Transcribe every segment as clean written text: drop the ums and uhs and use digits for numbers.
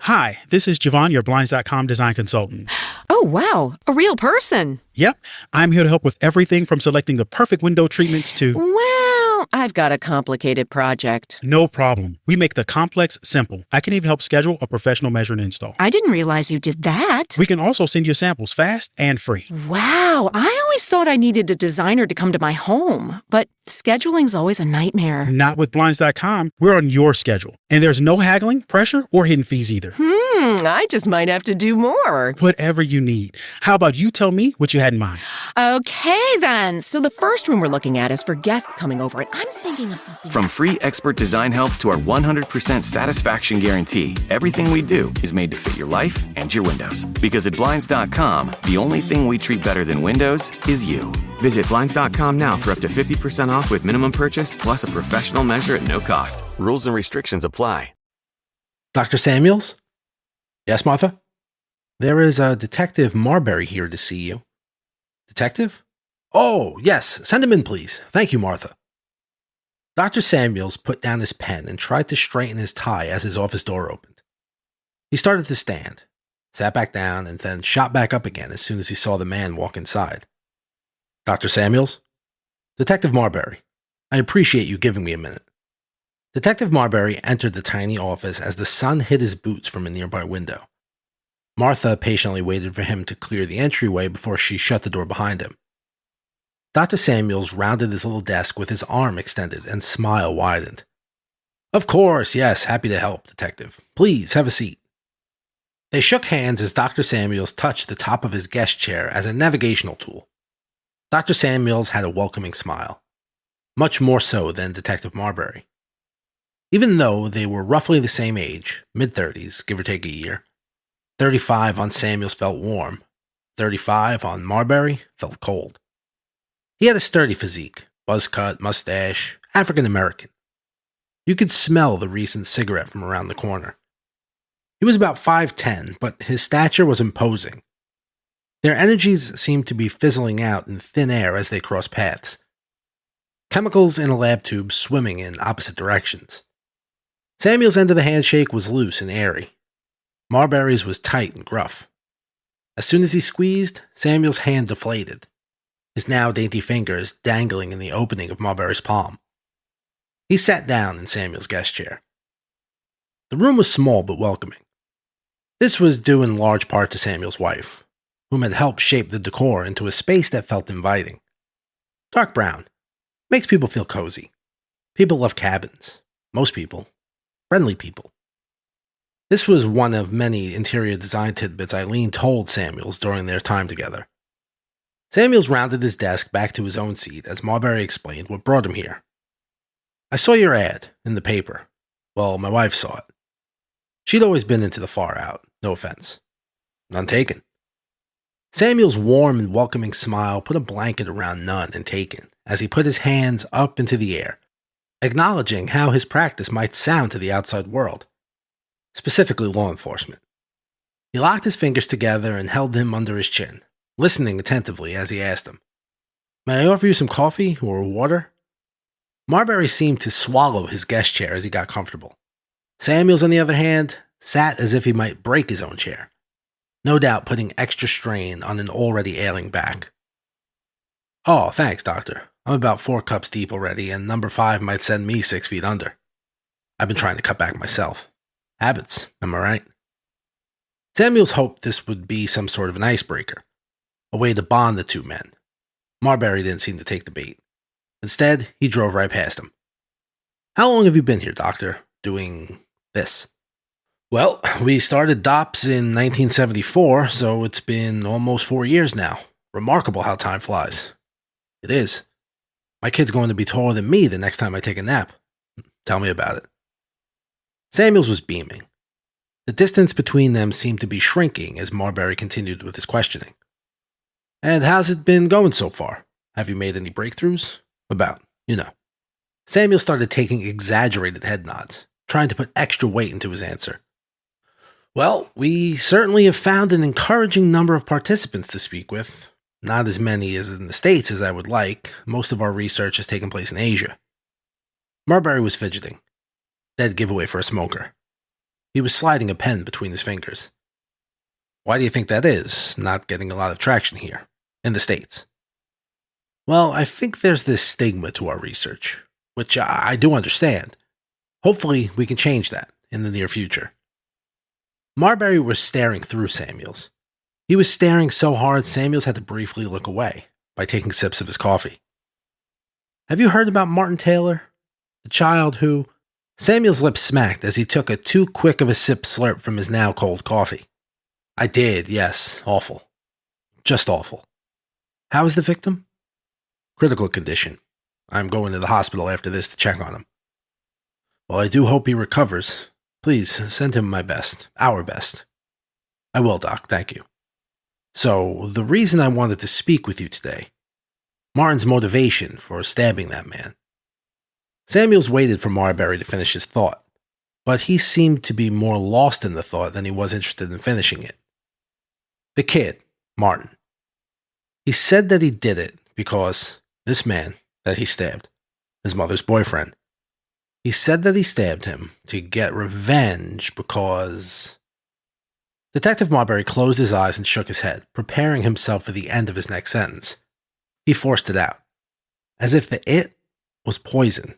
Hi, this is Javon, your Blinds.com design consultant. Oh, wow. A real person. Yep, I'm here to help with everything from selecting the perfect window treatments to... Well, I've got a complicated project. No problem. We make the complex simple. I can even help schedule a professional measure and install. I didn't realize you did that. We can also send you samples fast and free. Wow, I always thought I needed a designer to come to my home, but scheduling's always a nightmare. Not with Blinds.com. We're on your schedule. And there's no haggling, pressure, or hidden fees either. I just might have to do more. Whatever you need. How about you tell me what you had in mind? Okay, then. So the first room we're looking at is for guests coming over, and I'm thinking of something... From free expert design help to our 100% satisfaction guarantee, everything we do is made to fit your life and your windows. Because at Blinds.com, the only thing we treat better than windows is you. Visit Blinds.com now for up to 50% off with minimum purchase, plus a professional measure at no cost. Rules and restrictions apply. Dr. Samuels? Yes, Martha? There is a Detective Marbury here to see you. Detective? Oh, yes. Send him in, please. Thank you, Martha. Dr. Samuels put down his pen and tried to straighten his tie as his office door opened. He started to stand, sat back down, and then shot back up again as soon as he saw the man walk inside. Dr. Samuels? Detective Marbury, I appreciate you giving me a minute. Detective Marbury entered the tiny office as the sun hit his boots from a nearby window. Martha patiently waited for him to clear the entryway before she shut the door behind him. Dr. Samuels rounded his little desk with his arm extended and smile widened. Of course, yes, happy to help, Detective. Please, have a seat. They shook hands as Dr. Samuels touched the top of his guest chair as a navigational tool. Dr. Samuels had a welcoming smile, much more so than Detective Marbury. Even though they were roughly the same age, mid-30s, give or take a year, 35 on Samuels felt warm, 35 on Marbury felt cold. He had a sturdy physique, buzz cut, mustache, African-American. You could smell the recent cigarette from around the corner. He was about 5'10", but his stature was imposing. Their energies seemed to be fizzling out in thin air as they crossed paths. Chemicals in a lab tube swimming in opposite directions. Samuel's end of the handshake was loose and airy. Marbury's was tight and gruff. As soon as he squeezed, Samuel's hand deflated, his now dainty fingers dangling in the opening of Marbury's palm. He sat down in Samuel's guest chair. The room was small but welcoming. This was due in large part to Samuel's wife, whom had helped shape the decor into a space that felt inviting. Dark brown. Makes people feel cozy. People love cabins. Most people. Friendly people. This was one of many interior design tidbits Eileen told Samuels during their time together. Samuels rounded his desk back to his own seat as Marbury explained what brought him here. I saw your ad in the paper. Well, my wife saw it. She'd always been into the far out, no offense. None taken. Samuel's warm and welcoming smile put a blanket around none and taken as he put his hands up into the air, acknowledging how his practice might sound to the outside world, specifically law enforcement. He locked his fingers together and held him under his chin, listening attentively as he asked him, May I offer you some coffee or water? Marbury seemed to swallow his guest chair as he got comfortable. Samuels, on the other hand, sat as if he might break his own chair, no doubt putting extra strain on an already ailing back. Oh, thanks, Doctor. I'm about 4 cups deep already, and number 5 might send me 6 feet under. I've been trying to cut back myself. Habits, am I right? Samuels hoped this would be some sort of an icebreaker, a way to bond the two men. Marbury didn't seem to take the bait. Instead, he drove right past him. How long have you been here, Doctor, doing this? Well, we started DOPS in 1974, so it's been almost 4 years now. Remarkable how time flies. It is. My kid's going to be taller than me the next time I take a nap. Tell me about it. Samuels was beaming. The distance between them seemed to be shrinking as Marbury continued with his questioning. And how's it been going so far? Have you made any breakthroughs? About, Samuel started taking exaggerated head nods, trying to put extra weight into his answer. Well, we certainly have found an encouraging number of participants to speak with. Not as many as in the States as I would like. Most of our research has taken place in Asia. Marbury was fidgeting. Dead giveaway for a smoker. He was sliding a pen between his fingers. Why do you think that is, not getting a lot of traction here, in the States? Well, I think there's this stigma to our research, which I do understand. Hopefully, we can change that in the near future. Marbury was staring through Samuels. He was staring so hard Samuels had to briefly look away by taking sips of his coffee. Have you heard about Martin Taylor? The child who... Samuel's lips smacked as he took a too quick of a sip slurp from his now cold coffee. I did, yes. Awful. Just awful. How is the victim? Critical condition. I'm going to the hospital after this to check on him. Well, I do hope he recovers. Please, send him my best. Our best. I will, Doc. Thank you. So, the reason I wanted to speak with you today. Martin's motivation for stabbing that man. Samuels waited for Marbury to finish his thought, but he seemed to be more lost in the thought than he was interested in finishing it. The kid, Martin. He said that he did it because this man that he stabbed, his mother's boyfriend, he said that he stabbed him to get revenge because... Detective Marbury closed his eyes and shook his head, preparing himself for the end of his next sentence. He forced it out, as if the it was poison,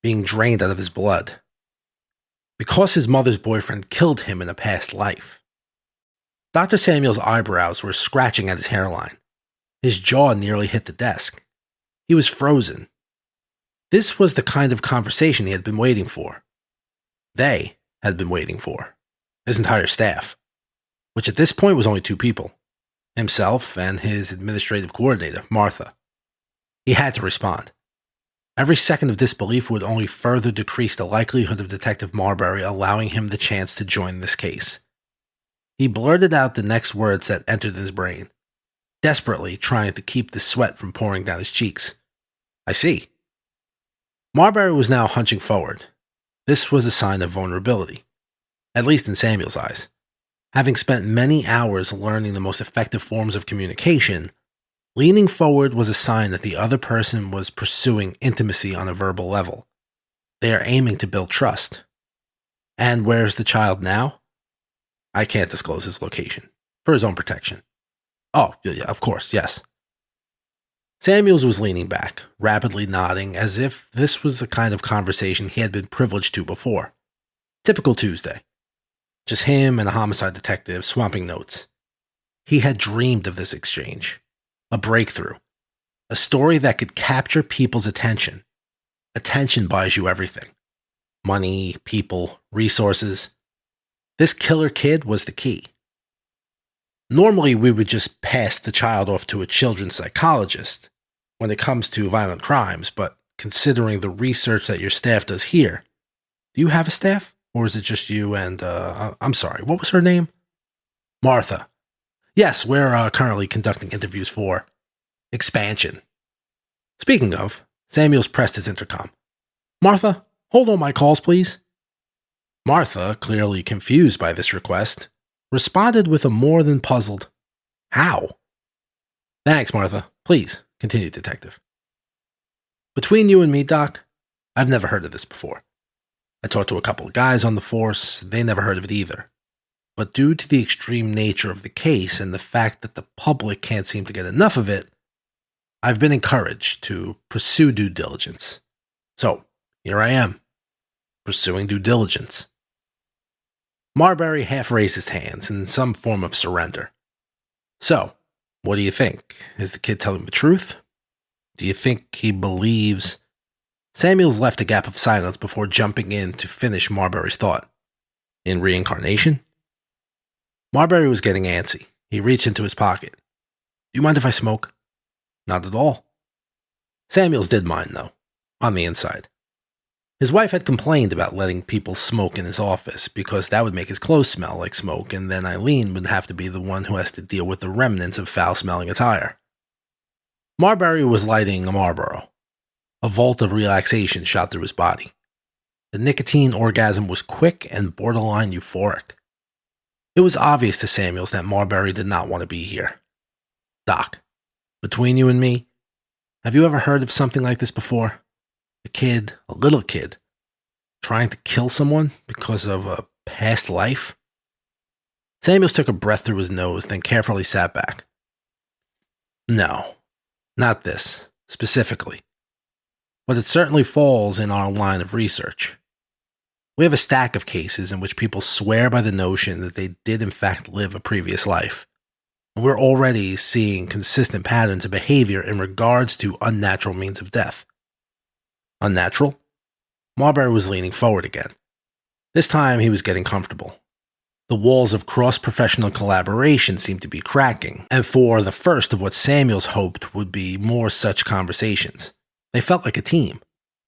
being drained out of his blood. Because his mother's boyfriend killed him in a past life. Dr. Samuel's eyebrows were scratching at his hairline. His jaw nearly hit the desk. He was frozen. This was the kind of conversation he had been waiting for. They had been waiting for. His entire staff, which at this point was only 2 people, himself and his administrative coordinator, Martha. He had to respond. Every second of disbelief would only further decrease the likelihood of Detective Marbury allowing him the chance to join this case. He blurted out the next words that entered his brain, desperately trying to keep the sweat from pouring down his cheeks. I see. Marbury was now hunching forward. This was a sign of vulnerability, at least in Samuel's eyes. Having spent many hours learning the most effective forms of communication, leaning forward was a sign that the other person was pursuing intimacy on a verbal level. They are aiming to build trust. And where's the child now? I can't disclose his location, for his own protection. Oh, yeah, of course, yes. Samuels was leaning back, rapidly nodding, as if this was the kind of conversation he had been privileged to before. Typical Tuesday. Just him and a homicide detective swapping notes. He had dreamed of this exchange. A breakthrough. A story that could capture people's attention. Attention buys you everything. Money, people, resources. This killer kid was the key. Normally, we would just pass the child off to a children's psychologist when it comes to violent crimes, but considering the research that your staff does here, do you have a staff? Or is it just you and, I'm sorry, what was her name? Martha. Yes, we're currently conducting interviews for Expansion. Speaking of, Samuels pressed his intercom. Martha, hold on my calls, please. Martha, clearly confused by this request, responded with a more than puzzled, how? Thanks, Martha. Please, continue, Detective. Between you and me, Doc, I've never heard of this before. I talked to a couple of guys on the force, they never heard of it either. But due to the extreme nature of the case and the fact that the public can't seem to get enough of it, I've been encouraged to pursue due diligence. So, here I am, pursuing due diligence. Marbury half raised his hands in some form of surrender. So, what do you think? Is the kid telling the truth? Do you think he believes... Samuels left a gap of silence before jumping in to finish Marbury's thought. In reincarnation? Marbury was getting antsy. He reached into his pocket. Do you mind if I smoke? Not at all. Samuels did mind, though, on the inside. His wife had complained about letting people smoke in his office because that would make his clothes smell like smoke, and then Eileen would have to be the one who has to deal with the remnants of foul-smelling attire. Marbury was lighting a Marlboro. A volt of relaxation shot through his body. The nicotine orgasm was quick and borderline euphoric. It was obvious to Samuels that Marbury did not want to be here. Doc, between you and me, have you ever heard of something like this before? A little kid, trying to kill someone because of a past life? Samuels took a breath through his nose, then carefully sat back. No, not this, specifically. But it certainly falls in our line of research. We have a stack of cases in which people swear by the notion that they did in fact live a previous life. And we're already seeing consistent patterns of behavior in regards to unnatural means of death. Unnatural? Marbury was leaning forward again. This time he was getting comfortable. The walls of cross-professional collaboration seemed to be cracking, and for the first of what Samuels hoped would be more such conversations. They felt like a team.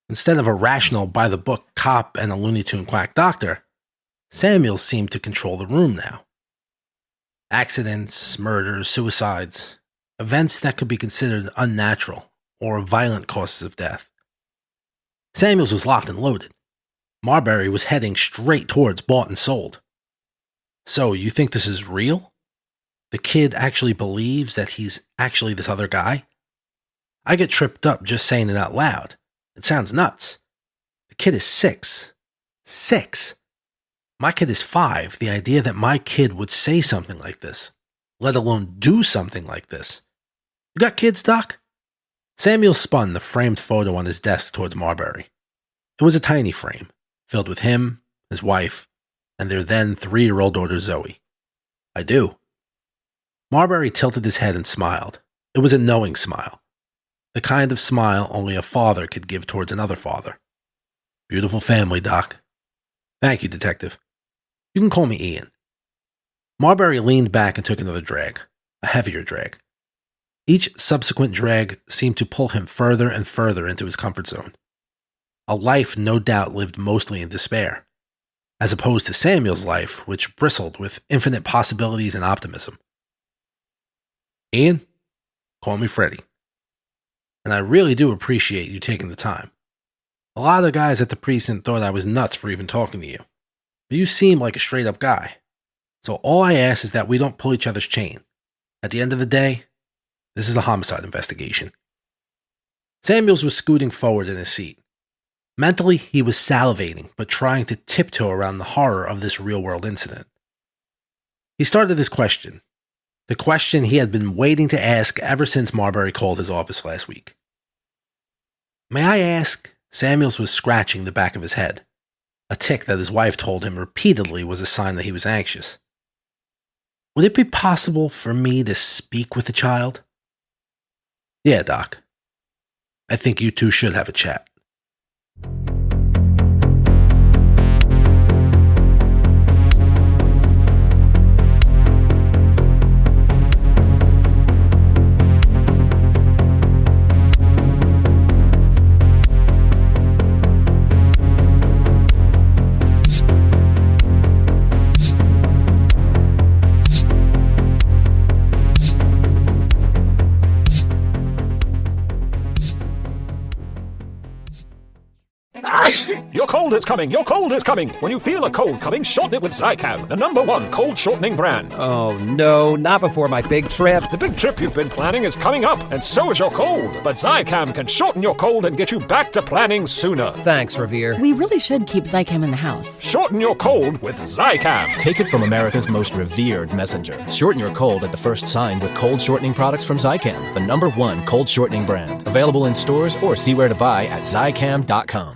Instead of a rational, by-the-book cop and a Looney Tune quack doctor, Samuels seemed to control the room now. Accidents, murders, suicides, events that could be considered unnatural or violent causes of death. Samuels was locked and loaded. Marbury was heading straight towards bought and sold. So, you think this is real? The kid actually believes that he's actually this other guy? I get tripped up just saying it out loud. It sounds nuts. The kid is 6. 6! My kid is 5. The idea that my kid would say something like this, let alone do something like this. You got kids, Doc? Samuel spun the framed photo on his desk towards Marbury. It was a tiny frame, filled with him, his wife, and their then 3-year-old daughter Zoe. I do. Marbury tilted his head and smiled. It was a knowing smile. The kind of smile only a father could give towards another father. Beautiful family, Doc. Thank you, Detective. You can call me Ian. Marbury leaned back and took another drag, a heavier drag. Each subsequent drag seemed to pull him further and further into his comfort zone. A life no doubt lived mostly in despair, as opposed to Samuel's life, which bristled with infinite possibilities and optimism. Ian, call me Freddie. And I really do appreciate you taking the time. A lot of guys at the precinct thought I was nuts for even talking to you. But you seem like a straight-up guy. So all I ask is that we don't pull each other's chain. At the end of the day, this is a homicide investigation. Samuels was scooting forward in his seat. Mentally, he was salivating, but trying to tiptoe around the horror of this real-world incident. He started his question. The question he had been waiting to ask ever since Marbury called his office last week. May I ask? Samuels was scratching the back of his head, a tic that his wife told him repeatedly was a sign that he was anxious. Would it be possible for me to speak with the child? Yeah, Doc. I think you two should have a chat. Your cold is coming! Your cold is coming! When you feel a cold coming, shorten it with Zicam, the #1 cold shortening brand. Oh no, not before my big trip. The big trip you've been planning is coming up, and so is your cold. But Zicam can shorten your cold and get you back to planning sooner. Thanks, Revere. We really should keep Zicam in the house. Shorten your cold with Zicam. Take it from America's most revered messenger. Shorten your cold at the first sign with cold shortening products from Zicam, the #1 cold shortening brand. Available in stores or see where to buy at Zicam.com.